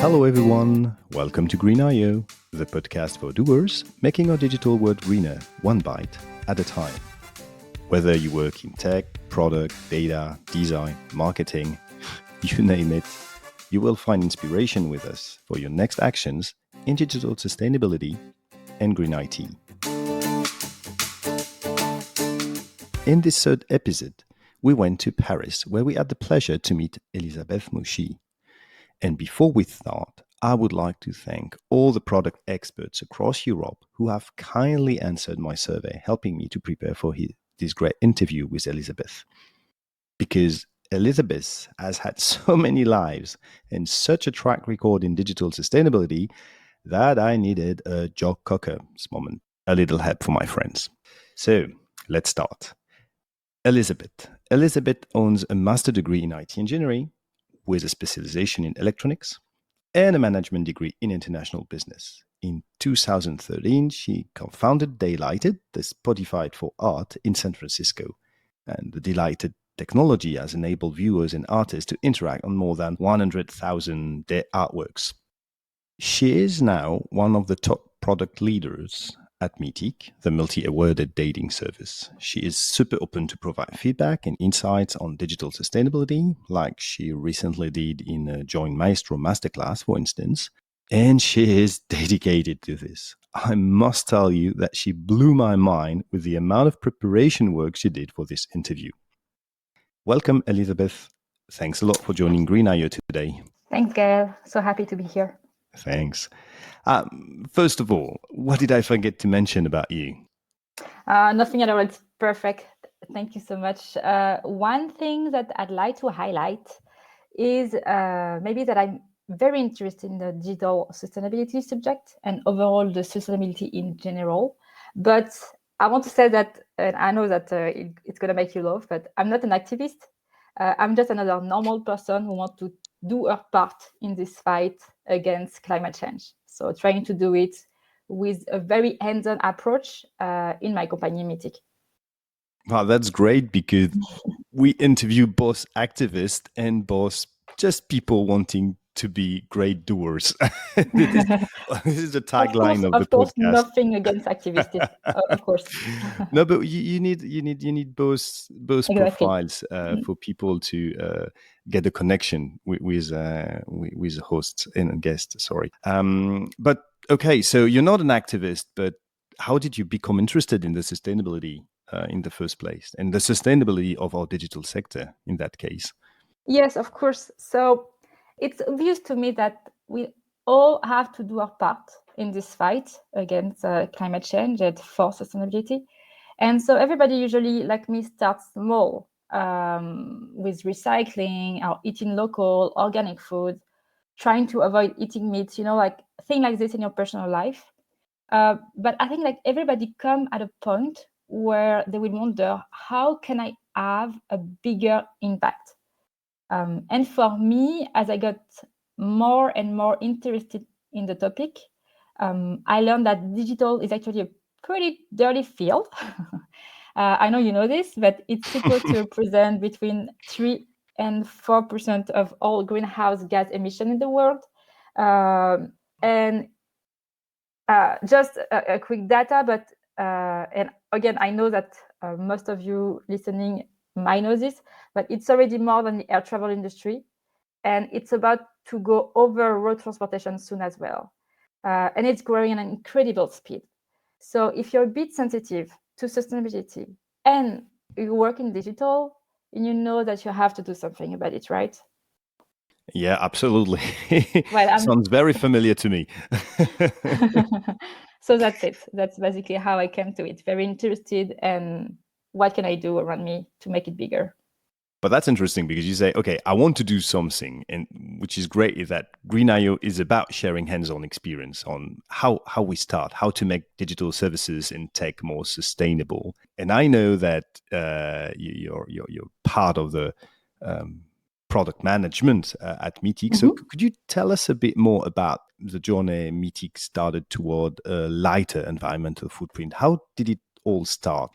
Hello everyone, welcome to Green.io, the podcast for doers making our digital world greener one bite at a time. Whether you work in tech, product, data, design, marketing, you name it, you will find inspiration with us for your next actions in digital sustainability and green IT. In this third episode, we went to Paris where we had the pleasure to meet Elisabeth Mouchy. And before we start, I would like to thank all the product experts across Europe who have kindly answered my survey, helping me to prepare for this great interview with Elisabeth. Because Elisabeth has had so many lives and such a track record in digital sustainability that I needed a Joe Cocker's moment, a little help for my friends. So let's start. Elisabeth. Elisabeth owns a master degree in IT engineering with a specialization in electronics and a management degree in international business. In 2013, she co-founded Daylighted, the Spotify for art in San Francisco. And the Daylighted technology has enabled viewers and artists to interact on more than 100,000 their artworks. She is now one of the top product leaders at Meetic, the multi-awarded dating service. She is super open to provide feedback and insights on digital sustainability, like she recently did in a Join Maestro masterclass, for instance. And she is dedicated to this. I must tell you that she blew my mind with the amount of preparation work she did for this interview. Welcome, Elisabeth. Thanks a lot for joining Green.io today. Thanks, Gail. So happy to be here. Thanks. First of all, what did I forget to mention about you? Nothing at all. It's perfect. Thank you so much. One thing that I'd like to highlight is maybe that I'm very interested in the digital sustainability subject and overall the sustainability in general. But I want to say that, and I know that it's going to make you laugh, but I'm not an activist. I'm just another normal person who wants to do her part in this fight against climate change. So trying to do it with a very hands-on approach in my company, Meetic. Wow, that's great because we interview both activists and both just people wanting to be great doers. This is the tagline of the podcast. Of course, nothing against activists, of course. No, but you need both exactly. Profiles for people to get a connection with the hosts and guests. Sorry, but okay. So you're not an activist, but how did you become interested in the sustainability in the first place, and the sustainability of our digital sector in that case? Yes, of course. So it's obvious to me that we all have to do our part in this fight against climate change and for sustainability. And so everybody usually, like me, starts small with recycling or eating local, organic food, trying to avoid eating meat, like things like this in your personal life. But I think like everybody come at a point where they will wonder, how can I have a bigger impact? And for me, as I got more and more interested in the topic, I learned that digital is actually a pretty dirty field. I know you know this, but it's supposed to represent between 3 and 4% of all greenhouse gas emission in the world. And just a quick data, but and again, I know that most of you listening might know this, but it's already more than the air travel industry, and it's about to go over road transportation soon as well, and it's growing at an incredible speed. So if you're a bit sensitive to sustainability and you work in digital, you know that you have to do something about it, right? Yeah, absolutely. Well, sounds very familiar to me. So that's it. That's basically how I came to it. Very interested, and what can I do around me to make it bigger? But that's interesting because you say, okay, I want to do something, and which is great is that Green.io is about sharing hands-on experience on how we start, how to make digital services and tech more sustainable. And I know that you're part of the product management at Meetic. Mm-hmm. So could you tell us a bit more about the journey Meetic started toward a lighter environmental footprint? How did it all start?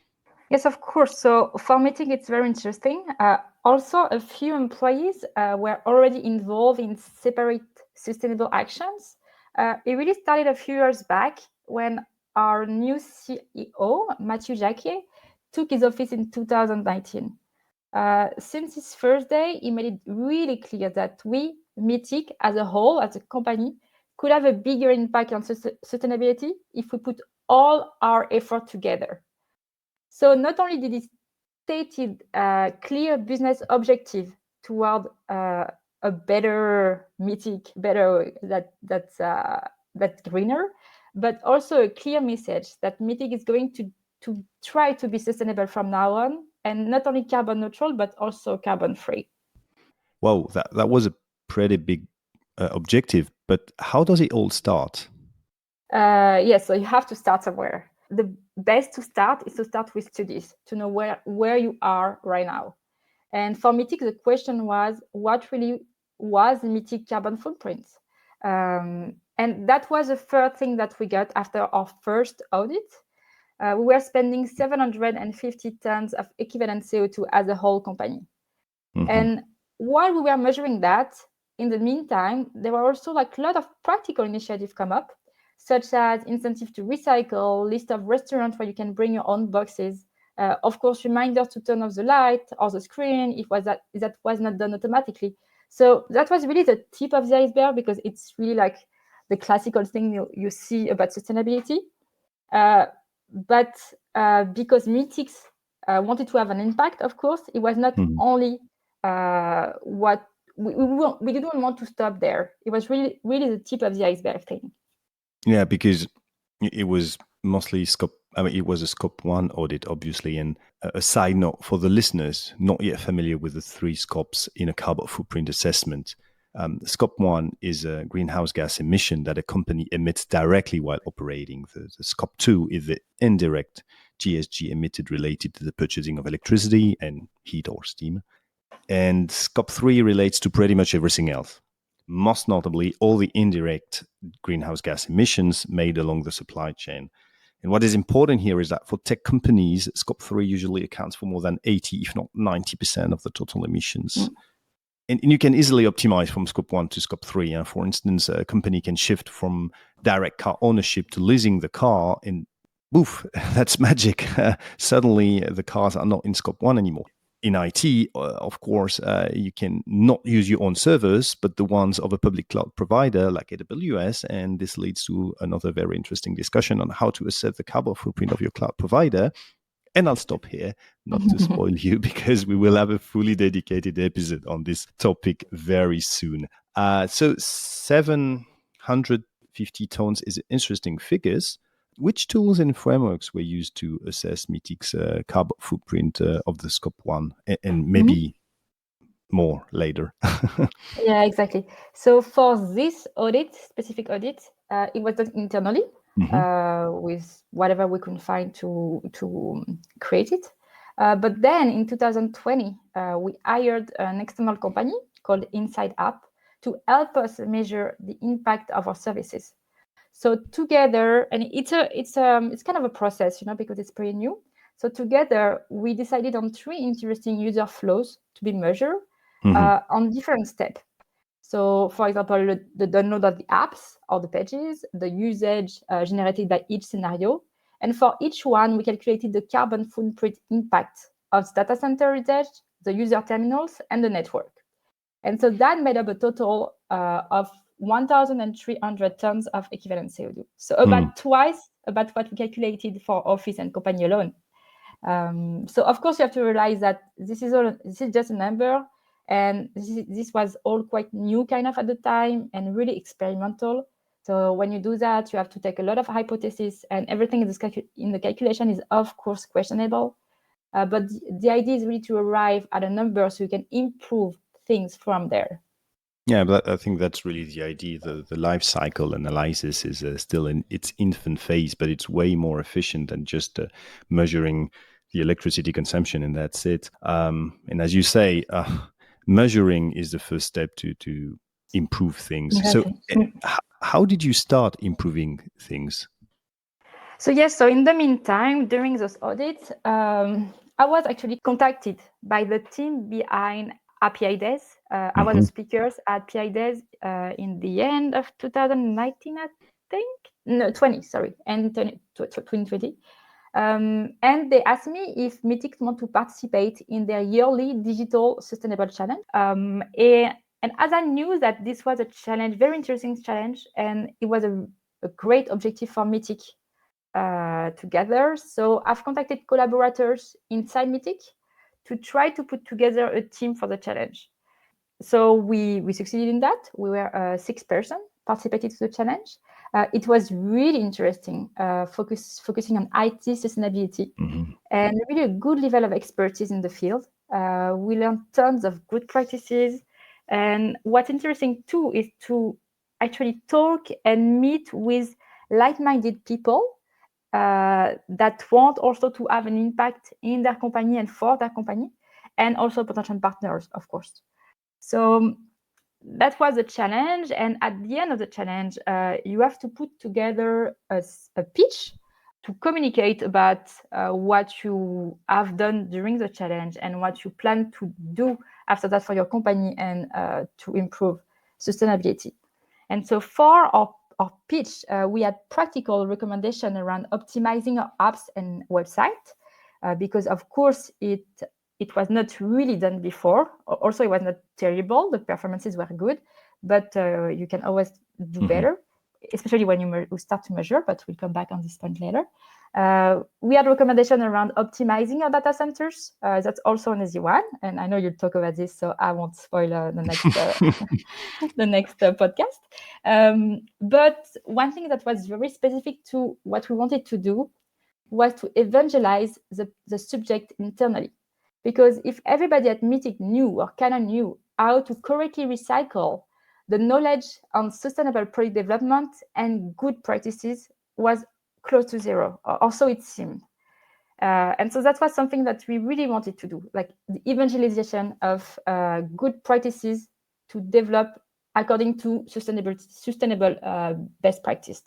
Yes, of course. So for Meetic, it's very interesting. Also, a few employees were already involved in separate sustainable actions. It really started a few years back when our new CEO, Mathieu Jacquier, took his office in 2019. Since his first day, he made it really clear that we, Meetic, as a whole, as a company, could have a bigger impact on sustainability if we put all our effort together. So not only did he stated a clear business objective toward a better Meetic, better that's greener, but also a clear message that Meetic is going to try to be sustainable from now on, and not only carbon neutral, but also carbon free. Wow, that was a pretty big objective, but how does it all start? Yes, so you have to start somewhere. The best to start is to start with studies, to know where you are right now. And for Meetic, the question was, what really was Meetic carbon footprint? And that was the first thing that we got after our first audit. We were spending 750 tons of equivalent CO2 as a whole company. Mm-hmm. And while we were measuring that, in the meantime, there were also like a lot of practical initiatives come up, such as incentive to recycle, list of restaurants where you can bring your own boxes, of course, reminders to turn off the light or the screen if that was not done automatically. So that was really the tip of the iceberg, because it's really like the classical thing you see about sustainability. But because Meetix wanted to have an impact, of course, it was not only what we didn't want to stop there. It was really the tip of the iceberg thing. Yeah, because it was mostly scope. I mean, it was a scope 1 audit, obviously. And a side note for the listeners not yet familiar with the 3 scopes in a carbon footprint assessment. Scope 1 is a greenhouse gas emission that a company emits directly while operating. The scope 2 is the indirect GHG emitted related to the purchasing of electricity and heat or steam. And scope 3 relates to pretty much everything else, most notably all the indirect greenhouse gas emissions made along the supply chain. And what is important here is that for tech companies, scope 3 usually accounts for more than 80, if not 90% of the total emissions. And you can easily optimize from scope 1 to scope 3. For instance, a company can shift from direct car ownership to leasing the car, and boof, that's magic. Suddenly, the cars are not in scope 1 anymore. In IT, of course, you can not use your own servers, but the ones of a public cloud provider like AWS. And this leads to another very interesting discussion on how to assess the carbon footprint of your cloud provider. And I'll stop here, not to spoil you, because we will have a fully dedicated episode on this topic very soon. So 750 tons is interesting figures. Which tools and frameworks were used to assess Meetic's carbon footprint of the scope 1, and maybe more later? Yeah, exactly. So for this specific audit, it was done internally with whatever we could find to create it. But then in 2020, we hired an external company called Inside App to help us measure the impact of our services. So together, and it's kind of a process, because it's pretty new. So together, we decided on 3 interesting user flows to be measured on different steps. So, for example, the download of the apps or the pages, the usage generated by each scenario. And for each one, we calculated the carbon footprint impact of the data center usage, the user terminals, and the network. And so that made up a total of 1,300 tons of equivalent CO2. So about twice about what we calculated for office and company alone. So of course you have to realize that this is just a number, and this was all quite new kind of at the time and really experimental. So when you do that, you have to take a lot of hypotheses, and everything in the calculation is of course questionable. But the idea is really to arrive at a number so you can improve things from there. Yeah, but I think that's really the idea. The life cycle analysis is still in its infant phase, but it's way more efficient than just measuring the electricity consumption, and that's it. And as you say, measuring is the first step to improve things. Exactly. So how did you start improving things? So yes, so in the meantime, during those audits, I was actually contacted by the team behind API Days. I was a speaker at API Days in the end of 2019, I think. No, 20, sorry, and 2020. And they asked me if Meetic want to participate in their yearly digital sustainable challenge. And as I knew that this was a challenge, very interesting challenge, and it was a great objective for Meetic together. So I've contacted collaborators inside Meetic to try to put together a team for the challenge. So we succeeded in that. We were 6 person participated to the challenge. It was really interesting, focusing on IT sustainability and really a good level of expertise in the field. We learned tons of good practices. And what's interesting too is to actually talk and meet with like-minded people that want also to have an impact in their company and for their company, and also potential partners, of course. So that was a challenge. And at the end of the challenge, you have to put together a pitch to communicate about what you have done during the challenge and what you plan to do after that for your company and to improve sustainability. And so for our pitch, we had practical recommendation around optimizing our apps and website, because of course it was not really done before. Also, it was not terrible. The performances were good, but you can always do better, especially when you start to measure, but we'll come back on this point later. We had recommendation around optimizing our data centers. That's also an easy one. And I know you'll talk about this, so I won't spoil the next the next podcast. But one thing that was very specific to what we wanted to do was to evangelize the subject internally. Because if everybody at Meetic knew or kind of knew how to correctly recycle, the knowledge on sustainable product development and good practices was close to zero, or so it seemed. And so that was something that we really wanted to do, like the evangelization of good practices to develop according to sustainable best practice.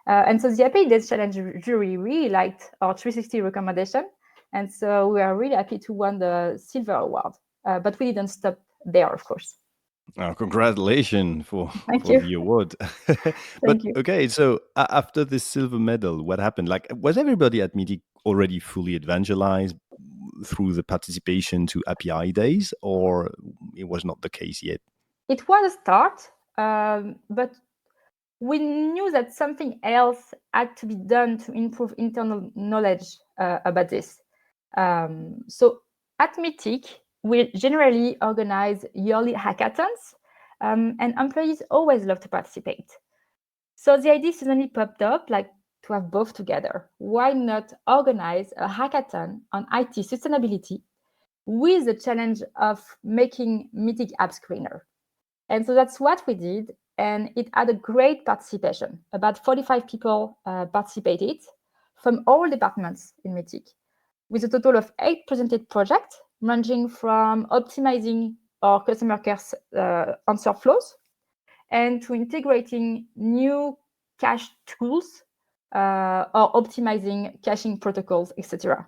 And so the API Days Challenge jury really liked our 360 recommendation. And so we are really happy to win the silver award. But we didn't stop there, of course. Oh, congratulations for you. the award. Thank you. Okay, so after this silver medal, what happened? Like, was everybody at Meetic already fully evangelized through the participation to API Days, or it was not the case yet? It was a start, but we knew that something else had to be done to improve internal knowledge about this. So at Meetic, we generally organize yearly hackathons, and employees always love to participate. So the idea suddenly popped up, like to have both together. Why not organize a hackathon on IT sustainability with the challenge of making Meetic apps greener? And so that's what we did. And it had a great participation. About 45 people participated from all departments in Meetic, with a total of 8 presented projects, ranging from optimizing our customer care answer flows and to integrating new cache tools or optimizing caching protocols, etc.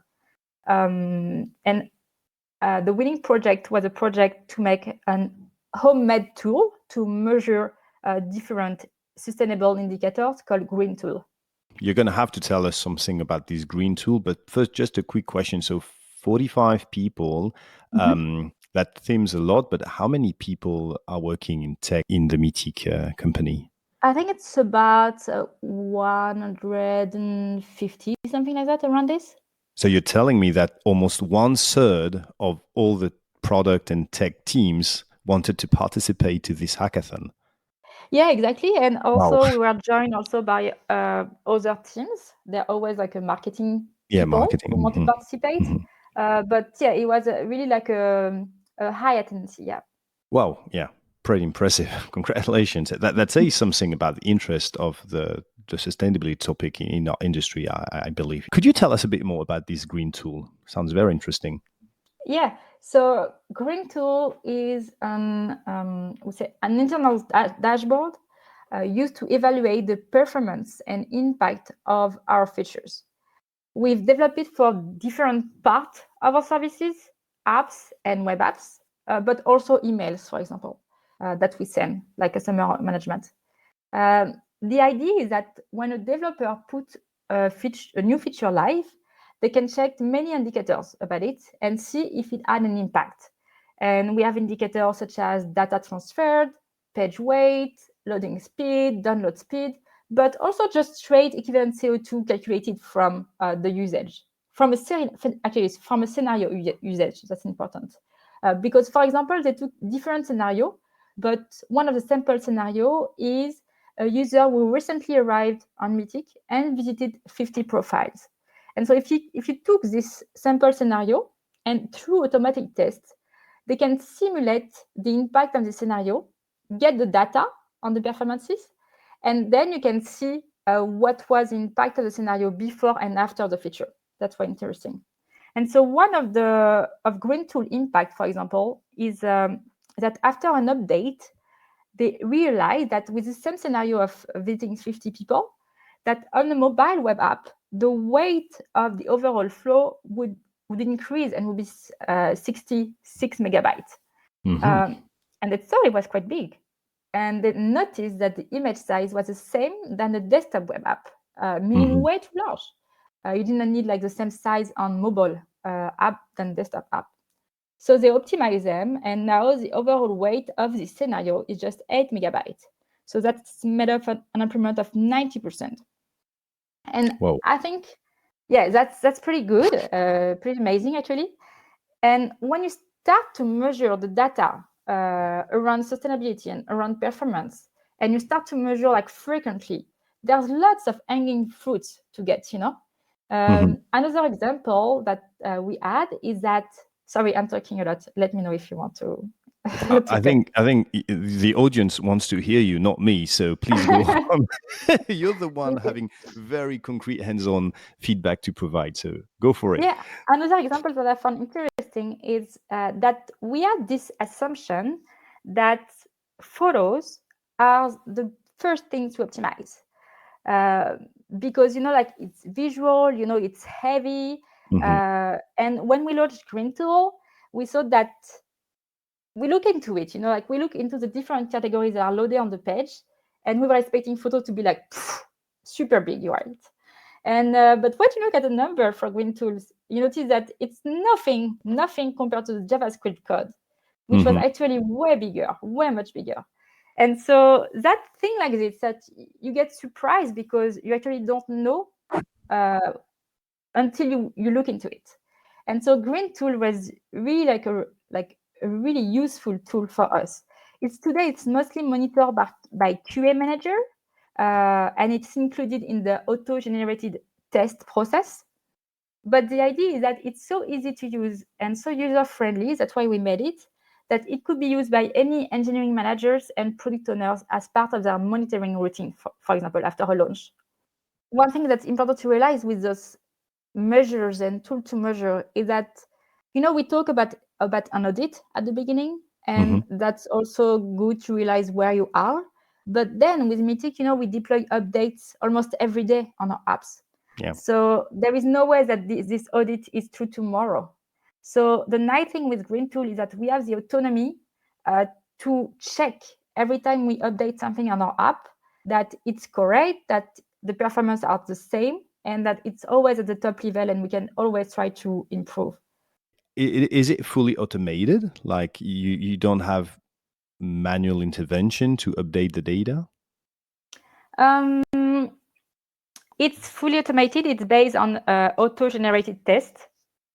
And the winning project was a project to make an homemade tool to measure different sustainable indicators called Green Tool. You're going to have to tell us something about this green tool, but first, just a quick question. So 45 people, that seems a lot, but how many people are working in tech in the Meetic company? I think it's about 150, something like that, around this. So you're telling me that almost 1/3 of all the product and tech teams wanted to participate to this hackathon. Yeah, exactly. And also Wow. we were joined also by other teams. They're always like a marketing Yeah, people marketing. who want to participate. But yeah, it was really like a high attendance. Yeah. Wow. Yeah. Pretty impressive. Congratulations. That says something about the interest of the sustainability topic in our industry, I believe. Could you tell us a bit more about this green tool? Sounds very interesting. Yeah. So Green Tool is we say an internal dashboard used to evaluate the performance and impact of our features. We've developed it for different parts of our services, apps and web apps, but also emails, for example, that we send, like customer management. The idea is that when a developer puts a new feature live, they can check many indicators about it and see if it had an impact. And we have indicators such as data transferred, page weight, loading speed, download speed, but also just straight equivalent CO2 calculated from the usage. From a scenario usage, that's important. Because, for example, they took different scenario, but one of the sample scenario is a user who recently arrived on Meetic and visited 50 profiles. And so if you took this sample scenario and through automatic tests, they can simulate the impact of the scenario, get the data on the performances, and then you can see what was the impact of the scenario before and after the feature. That's quite interesting. And so one of the Green Tool impact, for example, is that after an update, they realized that with the same scenario of visiting 50 people, that on the mobile web app, the weight of the overall flow would increase and would be 66 megabytes. And the story was quite big. And they noticed that the image size was the same than the desktop web app, meaning way too large. You didn't need like the same size on mobile app than desktop app. So they optimize them, and now the overall weight of this scenario is just 8 megabytes. So that's made up an improvement of 90%. And whoa. I think, yeah, that's pretty good, pretty amazing actually. And when you start to measure the data around sustainability and around performance, and you start to measure like frequently, there's lots of hanging fruits to get, you know. Another example that we add is that, sorry, I'm talking a lot. Let me know if you want to. I think the audience wants to hear you, not me. So please go on. You're the one having very concrete hands-on feedback to provide. So go for it. Yeah, another example that I found interesting is that we had this assumption that photos are the first thing to optimize. Because, you know, like it's visual, you know, it's heavy. And when we launched Green Tool, we saw that we look into it, you know, like we look into the different categories that are loaded on the page, and we were expecting photos to be like super big, right? And but when you look at the number for Green Tools, you notice that it's nothing compared to the JavaScript code, which was actually way bigger, way much bigger. And so that thing like this, that you get surprised because you actually don't know until you look into it. And so Green Tool was really like a really useful tool for us. Today it's mostly monitored by QA manager, and it's included in the auto-generated test process. But the idea is that it's so easy to use and so user-friendly, that's why we made it, that it could be used by any engineering managers and product owners as part of their monitoring routine, for example, after a launch. One thing that's important to realize with those measures and tool to measure is that, you know, we talk about an audit at the beginning, and that's also good to realize where you are. But then with Meetic, you know, we deploy updates almost every day on our apps. Yeah. So there is no way that this audit is true tomorrow. So the nice thing with Green Tool is that we have the autonomy to check every time we update something on our app that it's correct, that the performance are the same, and that it's always at the top level, and we can always try to improve. Is it fully automated? Like you don't have manual intervention to update the data? It's fully automated. It's based on auto-generated tests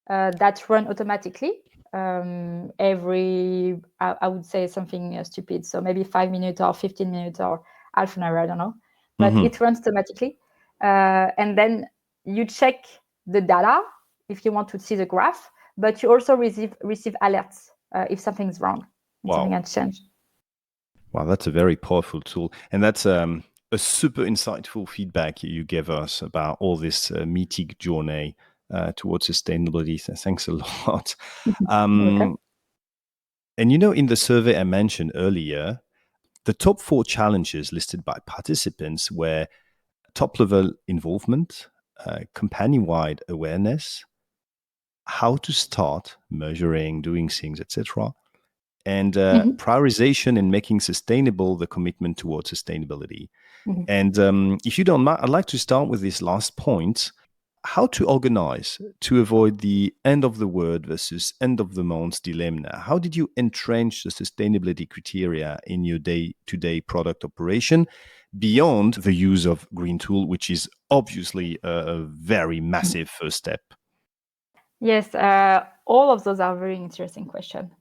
that run automatically every, I would say something stupid. So maybe 5 minutes or 15 minutes or half an hour, I don't know. But it runs automatically. And then you check the data if you want to see the graph, but you also receive alerts if something's wrong, if something has changed. Wow, that's a very powerful tool. And that's a super insightful feedback you gave us about all this Meetic journey towards sustainability. So thanks a lot. Okay. And you know, in the survey I mentioned earlier, the top 4 challenges listed by participants were top level involvement, company wide awareness, how to start measuring, doing things, etc., and Mhm. prioritization and making sustainable the commitment towards sustainability. Mhm. And if you don't mind, I'd like to start with this last point: how to organize to avoid the end of the word versus end of the month dilemma. How did you entrench the sustainability criteria in your day-to-day product operation beyond the use of green tool, which is obviously a very massive first step? Yes, all of those are very interesting questions.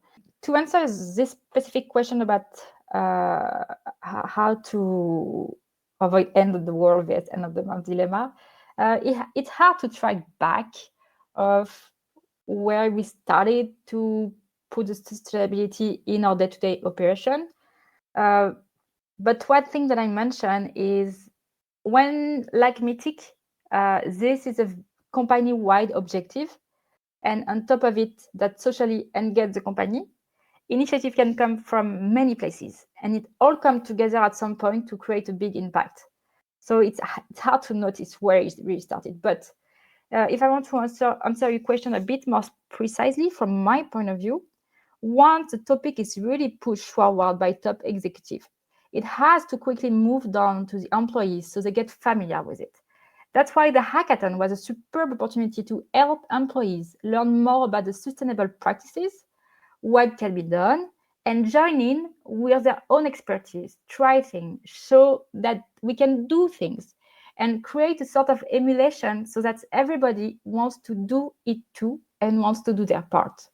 To answer this specific question about how to avoid end of the world versus end of the month dilemma, it's hard to track back of where we started to put the sustainability in our day-to-day operation. But one thing that I mentioned is when, like Meetic, this is a company-wide objective, and on top of it, that socially engage the company. Initiative can come from many places, and it all comes together at some point to create a big impact. So it's hard to notice where it really started. But if I want to answer your question a bit more precisely from my point of view, once the topic is really pushed forward by top executive, it has to quickly move down to the employees so they get familiar with it. That's why the hackathon was a superb opportunity to help employees learn more about the sustainable practices, what can be done, and join in with their own expertise, try things, show that we can do things, and create a sort of emulation so that everybody wants to do it too and wants to do their part.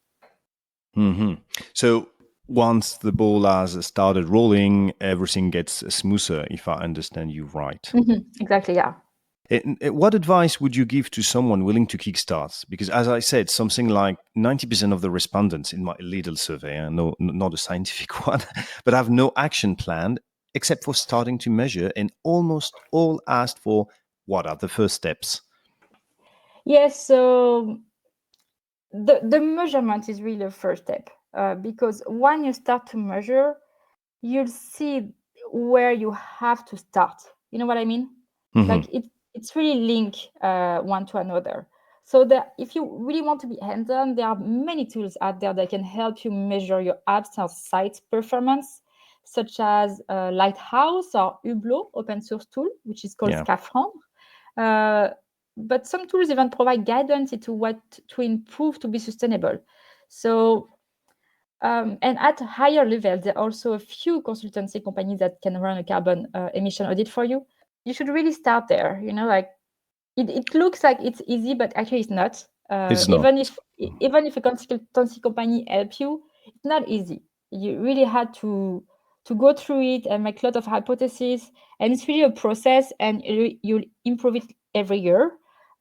Mm-hmm. So once the ball has started rolling, everything gets smoother, if I understand you right. Exactly, yeah. What advice would you give to someone willing to kickstart? Because, as I said, something like 90% of the respondents in my little survey, not a scientific one, but have no action plan except for starting to measure, and almost all asked for what are the first steps? Yes, so the measurement is really the first step because when you start to measure, you'll see where you have to start. You know what I mean? Mm-hmm. Like it's really linked one to another. So that if you really want to be hands-on, there are many tools out there that can help you measure your apps or site performance, such as Lighthouse or Hublot open source tool, which is called Yeah. Scaffold. Uh, but some tools even provide guidance into what to improve to be sustainable. So and at a higher level, there are also a few consultancy companies that can run a carbon emission audit for you. You should really start there. You know, like it looks like it's easy, but actually it's not. It's not. Even if a consultancy company help you, it's not easy. You really had to go through it and make a lot of hypotheses, and it's really a process, and you'll improve it every year.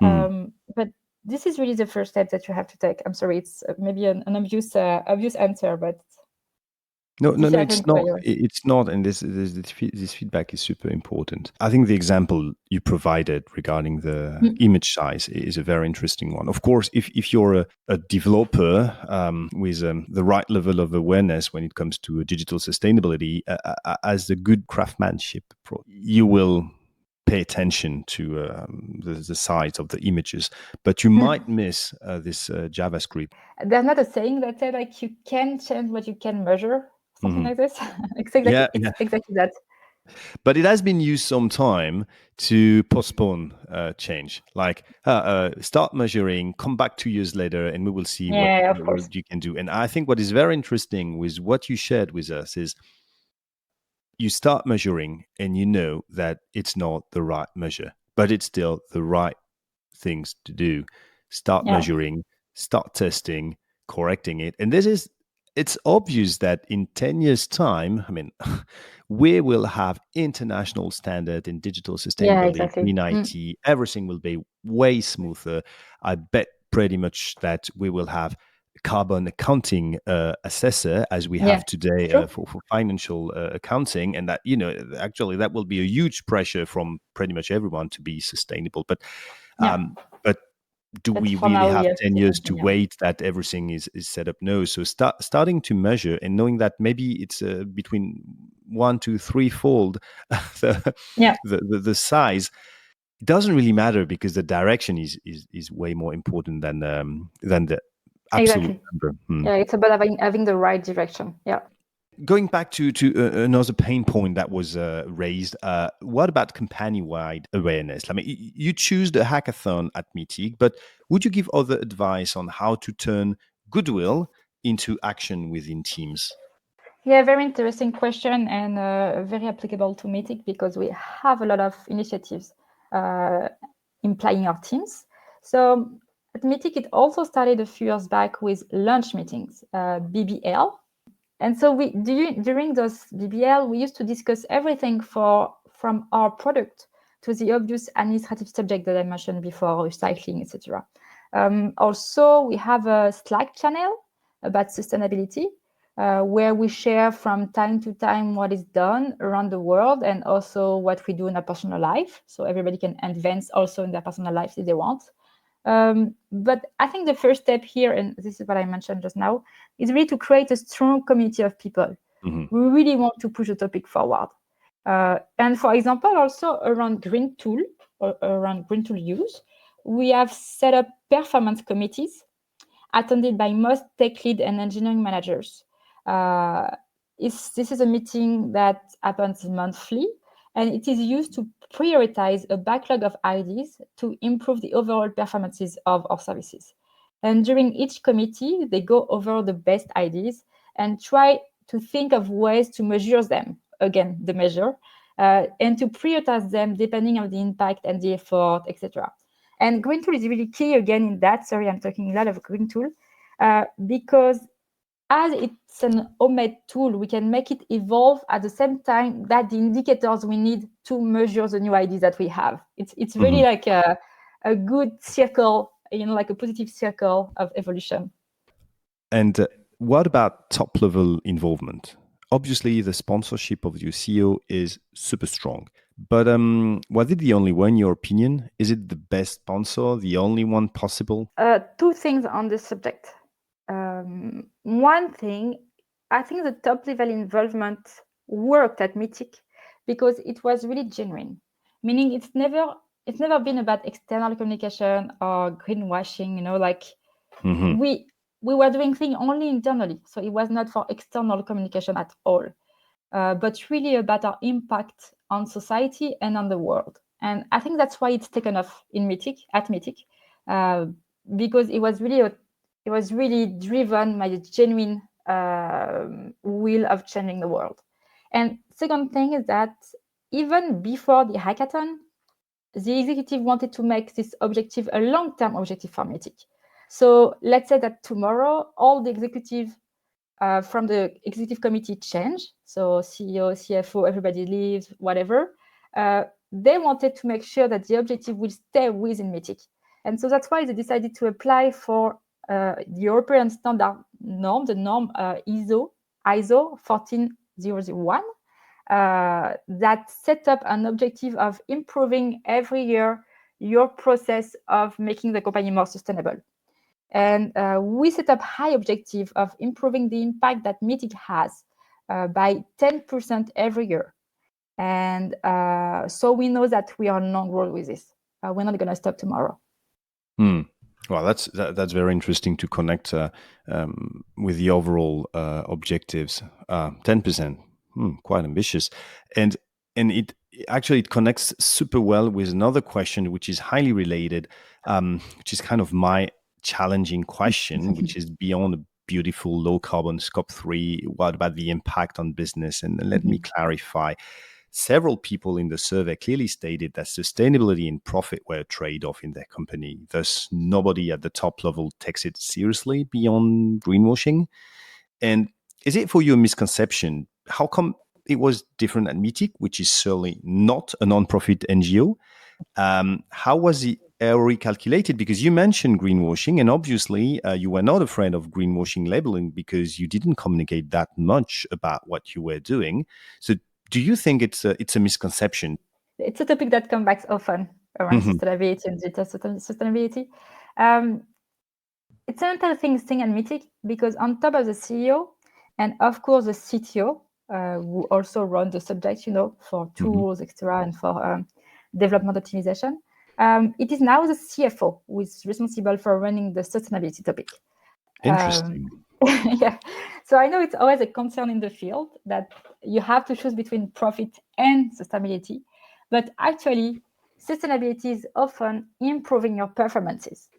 Mm. But this is really the first step that you have to take. I'm sorry, it's maybe an obvious answer, but No, no, this no, I it's think not. for you. It's not, and this feedback is super important. I think the example you provided regarding the Mm. image size is a very interesting one. Of course, if you're a developer with the right level of awareness when it comes to digital sustainability, as a good craftsmanship, you will pay attention to the size of the images, but you might miss this JavaScript. There's not a saying that said like you can change what you can measure, something Mhm. like this. Yeah, It's exactly that. but it has been used some time to postpone change. Like start measuring, come back 2 years later, and we will see Yeah, of course. what you can do. And I think what is very interesting with what you shared with us is you start measuring and you know that it's not the right measure, but it's still the right things to do. Start Yeah, measuring, start testing, correcting it. And it's obvious that in 10 years' time, I mean, we will have international standard in digital yeah, sustainability, exactly. green IT. Everything will be way smoother. I bet pretty much that we will have carbon accounting assessor as we Yeah, have today sure. for financial accounting, and that actually that will be a huge pressure from pretty much everyone to be sustainable. Yeah. But do But we for really now, we have have 10 to years to continue. wait that everything is set up? No. So starting to measure and knowing that maybe it's between 1 to 3 fold the, Yeah, the size, it doesn't really matter because the direction is way more important than the absolute exactly. number. Yeah, it's about having the right direction. Yeah. Going back to another pain point that was raised, what about company-wide awareness? I mean, you choose the hackathon at Meetic, but would you give other advice on how to turn goodwill into action within teams? Yeah, very interesting question and very applicable to Meetic because we have a lot of initiatives implying our teams. So at Meetic, it also started a few years back with lunch meetings, BBL. And so during those BBL, we used to discuss everything from our product to the obvious administrative subject that I mentioned before, recycling, etc. Also, we have a Slack channel about sustainability where we share from time to time what is done around the world and also what we do in our personal life. So everybody can advance also in their personal life if they want. But I think the first step here, and this is what I mentioned just now, is really to create a strong community of people. Mm-hmm. We really want to push the topic forward. And for example, also around green tool or around green tool use, we have set up performance committees attended by most tech lead and engineering managers. This is a meeting that happens monthly, and it is used to prioritize a backlog of ideas to improve the overall performances of our services. And during each committee, they go over the best ideas and try to think of ways to measure them, again, the measure, and to prioritize them depending on the impact and the effort, etc. And green tool is really key again in that. Sorry, I'm talking a lot of green tool because as it's an homemade tool, we can make it evolve at the same time that the indicators we need to measure the new ideas that we have. It's really like a good circle, like a positive circle of evolution. And what about top level involvement? Obviously, the sponsorship of your CEO is super strong. But was it the only one, in your opinion? Is it the best sponsor, the only one possible? Two things on this subject. One thing, I think the top level involvement worked at Meetic because it was really genuine, meaning it's never been about external communication or greenwashing. Like Mm-hmm. we were doing things only internally, so it was not for external communication at all, but really about our impact on society and on the world. And I think that's why it's taken off at Meetic, because it was really driven by a genuine will of changing the world. And second thing is that even before the hackathon, the executive wanted to make this objective a long-term objective for Meetic. So let's say that tomorrow, all the executive from the executive committee change. So CEO, CFO, everybody leaves, whatever. They wanted to make sure that the objective will stay within Meetic. And so that's why they decided to apply for the European standard norm, the norm ISO 14001, that set up an objective of improving every year your process of making the company more sustainable. And we set up high objective of improving the impact that Meetic has by 10% every year. And so we know that we are on long road with this. We're not going to stop tomorrow. Well, that's very interesting to connect with the overall objectives. 10%, quite ambitious, and it connects super well with another question, which is highly related, which is kind of my challenging question, which is beyond a beautiful low carbon scope 3. What about the impact on business? And let me clarify. Several people in the survey clearly stated that sustainability and profit were a trade-off in their company. Thus, nobody at the top level takes it seriously beyond greenwashing. And is it for you a misconception? How come it was different at Meetic, which is certainly not a non-profit NGO? How was the error calculated? Because you mentioned greenwashing, and obviously you were not afraid of greenwashing labeling because you didn't communicate that much about what you were doing. So do you think it's a misconception? It's a topic that comes back often around sustainability and digital sustainability. It's an interesting thing at Meetic because on top of the CEO and of course the CTO, who also run the subject, for tools, etc., and for development optimization, it is now the CFO who is responsible for running the sustainability topic. Interesting. Yeah. So I know it's always a concern in the field that you have to choose between profit and sustainability, but actually, sustainability is often improving your performances.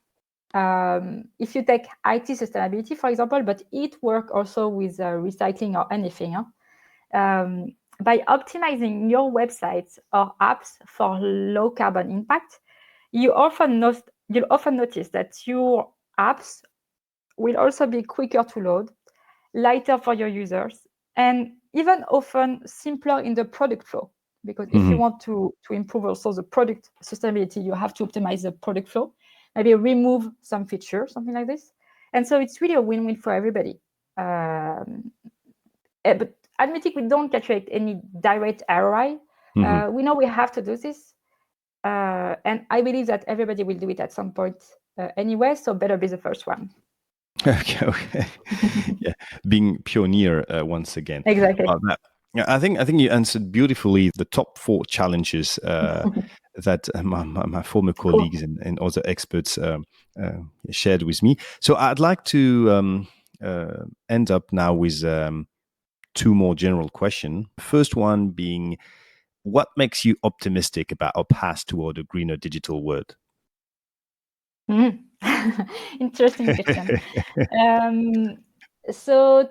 If you take IT sustainability, for example, but it works also with recycling or anything, by optimizing your websites or apps for low carbon impact, you'll often notice that your apps will also be quicker to load, lighter for your users, and even often simpler in the product flow. Because if you want to improve also the product sustainability, you have to optimize the product flow, maybe remove some features, something like this. And so it's really a win-win for everybody. But at Meetic, we don't calculate any direct ROI. We know we have to do this. And I believe that everybody will do it at some point anyway, so better be the first one. Okay. Yeah, being pioneer once again. Exactly. I think you answered beautifully the top 4 challenges that my former colleagues and other experts shared with me. So I'd like to end up now with 2 more general questions. First one being, what makes you optimistic about our path toward a greener digital world? Interesting question. So,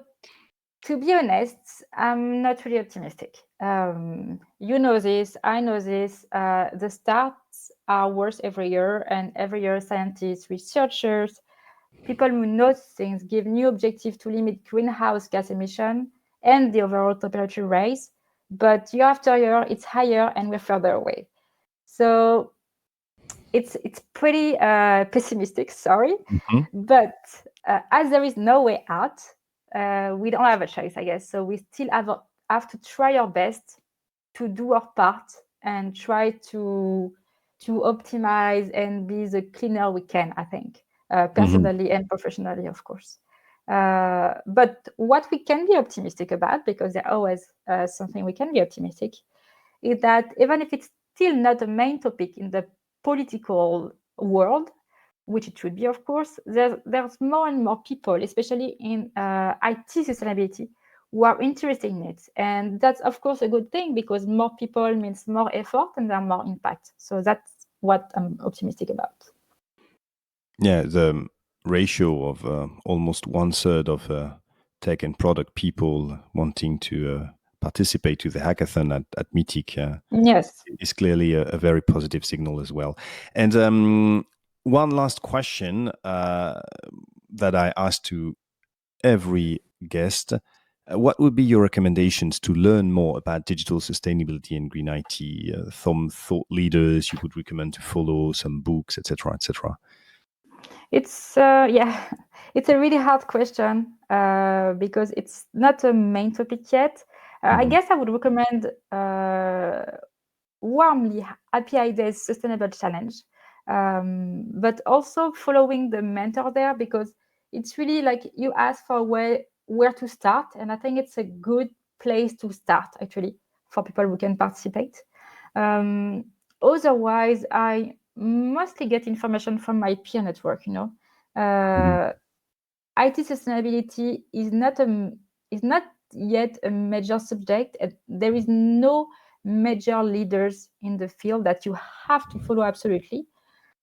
to be honest, I'm not really optimistic. You know this, I know this. The stats are worse every year, and every year scientists, researchers, people who know things give new objectives to limit greenhouse gas emission and the overall temperature rise. But year after year, it's higher and we're further away. So it's pretty pessimistic, sorry. But as there is no way out, we don't have a choice, I guess. So we still have to try our best to do our part and try to optimize and be the cleaner we can, I think, personally and professionally, of course. But what we can be optimistic about, because there's always something we can be optimistic, is that even if it's still not the main topic in the political world, which it should be, of course, there's more and more people, especially in IT sustainability, who are interested in it. And that's, of course, a good thing because more people means more effort and there more impact. So that's what I'm optimistic about. Yeah, the ratio of almost 1/3 of tech and product people wanting to participate to the hackathon at Meetic yes, is clearly a very positive signal as well. And one last question that I asked to every guest. What would be your recommendations to learn more about digital sustainability and green IT? Some thought leaders you would recommend to follow, some books, etc., etc. It's it's a really hard question because it's not a main topic yet. I guess I would recommend warmly Happy Ideas Sustainable Challenge, but also following the mentor there because it's really like you ask for where to start, and I think it's a good place to start actually for people who can participate. Otherwise, I mostly get information from my peer network. IT sustainability is not yet a major subject. There is no major leaders in the field that you have to follow absolutely.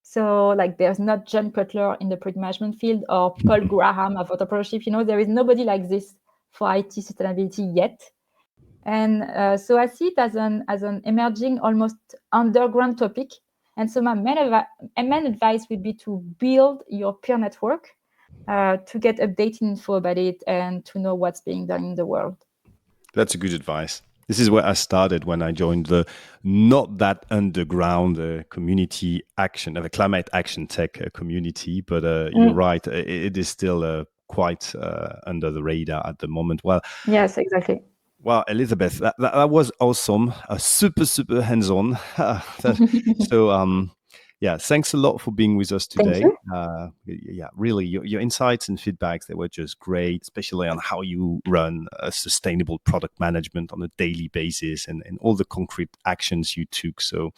So like there's not John Cutler in the project management field or Paul Graham of entrepreneurship. There is nobody like this for IT sustainability yet. And so I see it as an emerging, almost underground topic. And so my main advice would be to build your peer network to get updated info about it and to know what's being done in the world. That's a good advice. This is where I started when I joined the not that underground community action, the climate action tech community. But you're right, it is still quite under the radar at the moment. Well, yes, exactly. Wow, Elisabeth, that was awesome. Super hands-on. So Yeah, thanks a lot for being with us Thank today. you. Yeah, really, your insights and feedbacks, they were just great, especially on how you run a sustainable product management on a daily basis and all the concrete actions you took. So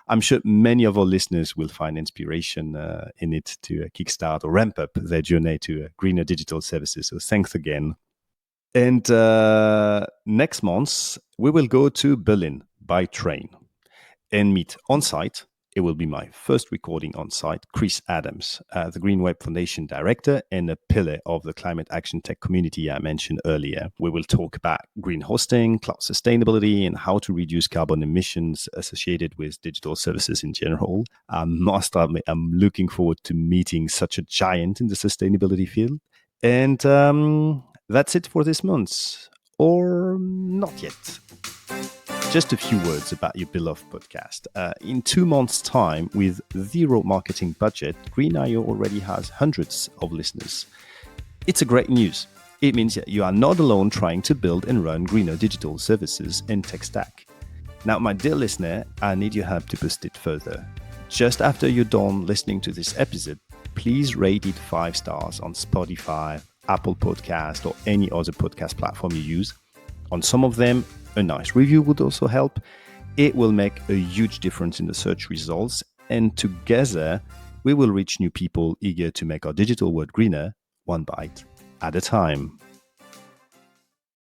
I'm sure many of our listeners will find inspiration in it to kickstart or ramp up their journey to greener digital services. So thanks again. And next month, we will go to Berlin by train and meet on site. It will be my first recording on site, Chris Adams, the Green Web Foundation director and a pillar of the climate action tech community I mentioned earlier. We will talk about green hosting, cloud sustainability, and how to reduce carbon emissions associated with digital services in general. I must admit, I'm looking forward to meeting such a giant in the sustainability field. And that's it for this month, or not yet. Just a few words about your beloved podcast. In 2 months' time, with zero marketing budget, Green.io already has hundreds of listeners. It's a great news. It means that you are not alone trying to build and run greener digital services and tech stack. Now, my dear listener, I need your help to boost it further. Just after you're done listening to this episode, please rate it 5 stars on Spotify, Apple Podcast, or any other podcast platform you use. On some of them, a nice review would also help. It will make a huge difference in the search results, and together we will reach new people eager to make our digital world greener, one bite at a time.